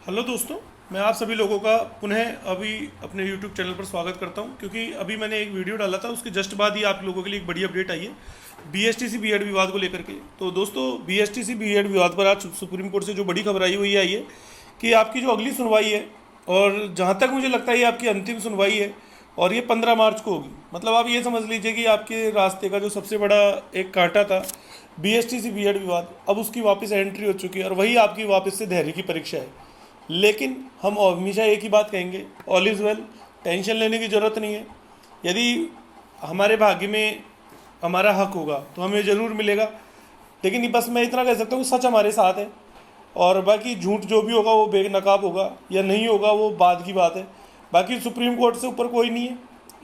Hello दोस्तों, मैं आप सभी लोगों का पुनः अभी अपने YouTube चैनल पर स्वागत करता हूं, क्योंकि अभी मैंने एक वीडियो डाला था, उसके जस्ट बाद ही आप लोगों के लिए एक बड़ी अपडेट आई है बीएसटीसी बीएड विवाद को लेकर के। तो दोस्तों, बीएसटीसी बीएड विवाद पर आज सुप्रीम कोर्ट से जो बड़ी खबर आई हुई आई है कि आपकी जो अगली सुनवाई है, और जहां तक मुझे लगता है ये आपकी अंतिम सुनवाई है, और ये 15 मार्च को होगी। मतलब आप ये समझ लीजिए कि आपके रास्ते का जो सबसे बड़ा एक कांटा था बीएसटीसी बीएड विवाद, अब उसकी वापस एंट्री हो चुकी है, और वही आपकी वापस से धैर्य की परीक्षा है। लेकिन हम हमेशा एक ही बात कहेंगे, ऑल इज़ वेल, टेंशन लेने की ज़रूरत नहीं है। यदि हमारे भाग्य में हमारा हक होगा तो हमें ज़रूर मिलेगा। लेकिन बस मैं इतना कह सकता हूँ, सच हमारे साथ है, और बाकी झूठ जो भी होगा वो बेनकाब होगा या नहीं होगा वो बाद की बात है। बाकी सुप्रीम कोर्ट से ऊपर कोई नहीं है।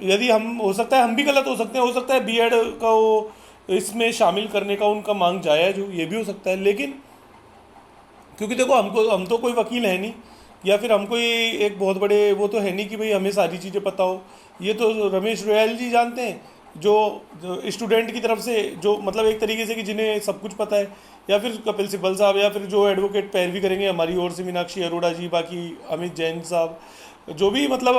यदि हम, हो सकता है हम भी गलत हो सकता है बीएड का वो इसमें शामिल करने का उनका मांग जायज़ हो, ये भी हो सकता है। लेकिन क्योंकि देखो, हम तो कोई वकील है नहीं, या फिर हमको ये एक बहुत बड़े वो तो है नहीं कि भाई हमें सारी चीज़ें पता हो। ये तो रमेश रोयाल जी जानते हैं, जो स्टूडेंट की तरफ से, जो मतलब एक तरीके से कि जिन्हें सब कुछ पता है, या फिर कपिल सिब्बल साहब, या फिर जो एडवोकेट पैरवी करेंगे हमारी ओर से मीनाक्षी अरोड़ा जी, बाकी अमित जैन साहब, जो भी मतलब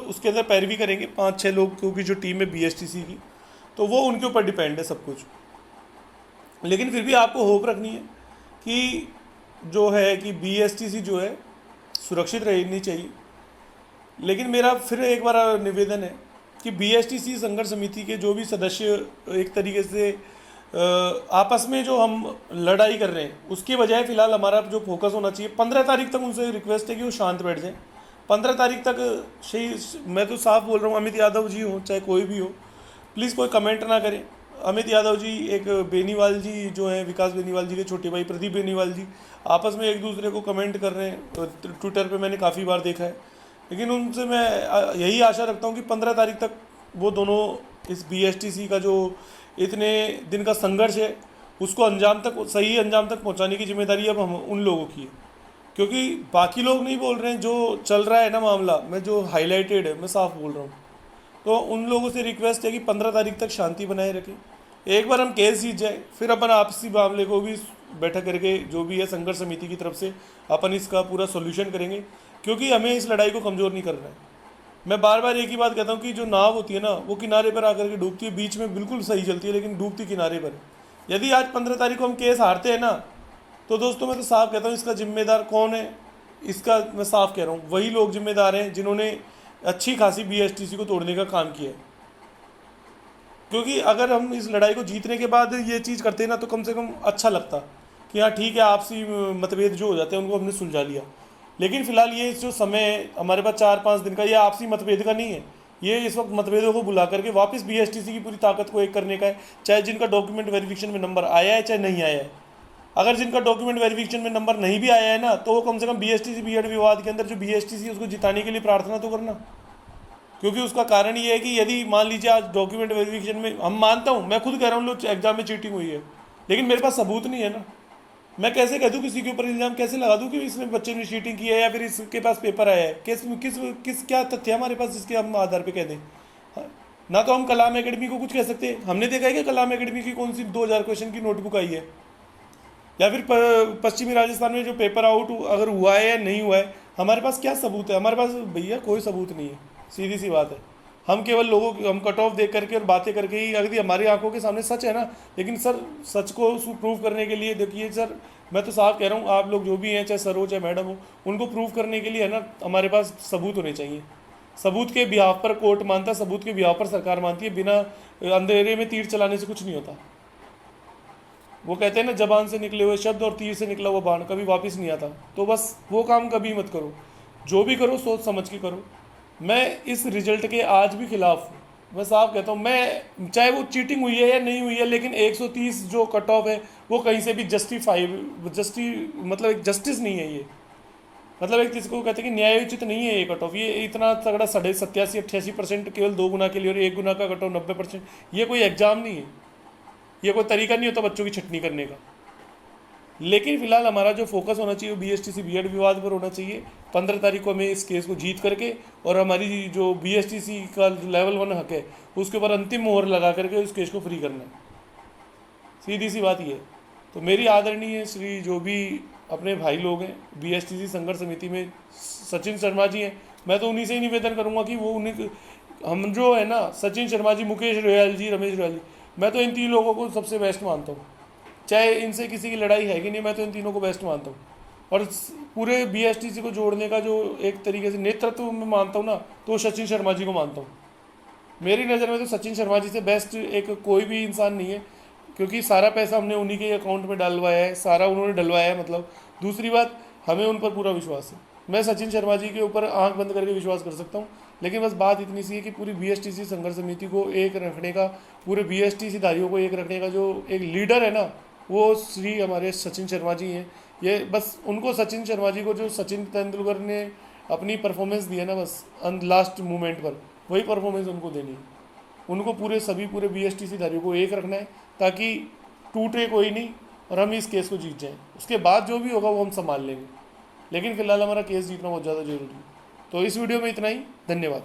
उसके अंदर पैरवी करेंगे 5-6 लोग की जो टीम है बीएसटीसी की, तो वो उनके ऊपर डिपेंड है सब कुछ। लेकिन फिर भी आपको होप रखनी है कि जो है कि बीएसटीसी जो है सुरक्षित रहनी चाहिए। लेकिन मेरा फिर एक बार निवेदन है कि बीएसटीसी संघर्ष समिति के जो भी सदस्य एक तरीके से आपस में जो हम लड़ाई कर रहे हैं, उसके बजाय फिलहाल हमारा जो फोकस होना चाहिए, 15 तारीख तक उनसे रिक्वेस्ट है कि वो शांत बैठ जाएं। 15 तारीख तक सही, मैं तो साफ बोल रहा हूँ, अमित यादव जी हो चाहे कोई भी हो, प्लीज़ कोई कमेंट ना करें। अमित यादव जी, एक बेनीवाल जी जो हैं, विकास बेनीवाल जी के छोटे भाई प्रदीप बेनीवाल जी, आपस में एक दूसरे को कमेंट कर रहे हैं, तो ट्विटर पे मैंने काफ़ी बार देखा है। लेकिन उनसे मैं यही आशा रखता हूँ कि 15 तारीख तक वो दोनों इस बीएसटीसी का जो इतने दिन का संघर्ष है, उसको सही अंजाम तक पहुँचाने की जिम्मेदारी अब हम उन लोगों की है। क्योंकि बाकी लोग नहीं बोल रहे हैं, जो चल रहा है ना मामला, मैं जो हाईलाइटेड है मैं साफ बोल रहा हूँ। तो उन लोगों से रिक्वेस्ट है कि 15 तारीख तक शांति बनाए रखें। एक बार हम केस जीत जाए, फिर अपन आपसी मामले को भी बैठक करके जो भी है संघर्ष समिति की तरफ से अपन इसका पूरा सोल्यूशन करेंगे। क्योंकि हमें इस लड़ाई को कमज़ोर नहीं करना है। मैं बार बार एक ही बात कहता हूँ कि जो नाव होती है ना, वो किनारे पर आकर के डूबती है, बीच में बिल्कुल सही चलती है, लेकिन डूबती किनारे पर है। यदि आज 15 तारीख को हम केस हारते हैं ना, तो दोस्तों मैं तो साफ कहता हूँ, इसका जिम्मेदार कौन है, इसका मैं साफ कह रहा हूँ, वही लोग जिम्मेदार हैं जिन्होंने अच्छी खासी बीएसटीसी को तोड़ने का काम किया है। क्योंकि अगर हम इस लड़ाई को जीतने के बाद ये चीज़ करते ना, तो कम से कम अच्छा लगता कि हाँ ठीक है, आपसी मतभेद जो हो जाते हैं उनको हमने सुलझा लिया। लेकिन फिलहाल ये जो समय है हमारे पास 4-5 दिन का, ये आपसी मतभेद का नहीं है, ये इस वक्त मतभेदों को बुला करके वापस बीएसटीसी की पूरी ताकत को एक करने का है। चाहे जिनका डॉक्यूमेंट वेरिफिकेशन में नंबर आया है चाहे नहीं आया है। अगर जिनका डॉक्यूमेंट वेरिफिकेशन में नंबर नहीं भी आया है ना, तो वो कम से कम बीएसटीसी बीएड विवाद के अंदर जो बीएसटीसी है उसको जिताने के लिए प्रार्थना तो करना। क्योंकि उसका कारण ये है कि यदि मान लीजिए आज डॉक्यूमेंट वेरिफिकेशन में, हम मानता हूँ, मैं खुद कह रहा हूँ लोग एग्जाम में चीटिंग हुई है, लेकिन मेरे पास सबूत नहीं है ना। मैं कैसे कह दूँ, किसी के ऊपर इल्ज़ाम कैसे लगा दूँ कि इसने बच्चे ने चीटिंग की है, या फिर इसके पास पेपर आया है, किस किस किस क्या तथ्य है हमारे पास जिसके हम आधार पर कह दें। हाँ, ना तो हम कलाम एकेडमी को कुछ कह सकते हैं। हमने देखा है कि कलाम एकेडमी की कौन सी 2000 क्वेश्चन की नोटबुक आई है, या फिर पश्चिमी राजस्थान में जो पेपर आउट अगर हुआ है या नहीं हुआ है, हमारे पास क्या सबूत है? हमारे पास भैया कोई सबूत नहीं है, सीधी सी बात है। हम केवल हम कट ऑफ देख करके और बातें करके ही, अगर हमारी आंखों के सामने सच है ना, लेकिन सर सच को प्रूव करने के लिए, देखिए सर, मैं तो साफ कह रहा हूँ, आप लोग जो भी हैं, चाहे सर हो चाहे मैडम हो, उनको प्रूव करने के लिए है ना, हमारे पास सबूत होने चाहिए। सबूत के बिहाफ पर कोर्ट मानता है, सबूत के बिहाफ पर सरकार मानती है। बिना अंधेरे में तीर चलाने से कुछ नहीं होता। वो कहते हैं ना, जबान से निकले हुए शब्द और तीर से निकला हुआ बाण कभी वापस नहीं आता। तो बस वो काम कभी मत करो, जो भी करो सोच समझ के करो। मैं इस रिजल्ट के आज भी खिलाफ हूँ। मैं साफ कहता हूँ, मैं चाहे वो चीटिंग हुई है या नहीं हुई है, लेकिन 130 जो कट ऑफ है वो कहीं से भी मतलब एक जस्टिस नहीं है ये। मतलब एक जिसको कहते हैं कि न्यायोचित नहीं है ये कट ऑफ। ये इतना तगड़ा 87-88% केवल 2 गुना के लिए, और 1 गुना का कट ऑफ 90%। ये कोई एग्जाम नहीं है, ये कोई तरीका नहीं होता बच्चों की छटनी करने का। लेकिन फिलहाल हमारा जो फोकस होना चाहिए वो बीएसटीसी बीएड विवाद पर होना चाहिए। 15 तारीख को हमें इस केस को जीत करके, और हमारी जो बीएसटीसी का लेवल 1 हक है उसके ऊपर अंतिम मोहर लगा करके उस केस को फ्री करना है। सीधी सी बात ये है। तो मेरी आदरणीय श्री जो भी अपने भाई लोग हैं BSTC संघर्ष समिति में, सचिन शर्मा जी हैं, मैं तो उन्हीं से ही निवेदन करूंगा कि वो उन्हीं हम जो है ना, सचिन शर्मा जी, मुकेश रोयाल जी, रमेश रोयाल जी, मैं तो इन 3 लोगों को सबसे बेस्ट मानता हूँ। चाहे इनसे किसी की लड़ाई है कि नहीं, मैं तो इन तीनों को बेस्ट मानता हूँ। और पूरे BSTC को जोड़ने का जो एक तरीके से नेतृत्व मैं मानता हूँ ना, तो सचिन शर्मा जी को मानता हूँ। मेरी नज़र में तो सचिन शर्मा जी से बेस्ट एक कोई भी इंसान नहीं है, क्योंकि सारा पैसा हमने उन्हीं के अकाउंट में डलवाया है, सारा उन्होंने डलवाया है। मतलब दूसरी बात, हमें उन पर पूरा विश्वास है। मैं सचिन शर्मा जी के ऊपर आंख बंद करके विश्वास कर सकता हूँ। लेकिन बस बात इतनी सी है कि पूरी BSTC संघर्ष समिति को एक रखने का, पूरे BSTC धारियों को एक रखने का जो एक लीडर है ना, वो श्री हमारे सचिन शर्मा जी हैं। ये बस उनको, सचिन शर्मा जी को जो सचिन तेंदुलकर ने अपनी परफॉर्मेंस दी है ना, बस लास्ट मोमेंट पर वही परफॉर्मेंस उनको देनी है। उनको पूरे BSTC धारियों को एक रखना है, ताकि टूटे कोई नहीं और हम इस केस को जीत जाएं। उसके बाद जो भी होगा वो हम संभाल लेंगे, लेकिन फिलहाल हमारा केस जीतना बहुत ज़्यादा जरूरी है। तो इस वीडियो में इतना ही, धन्यवाद।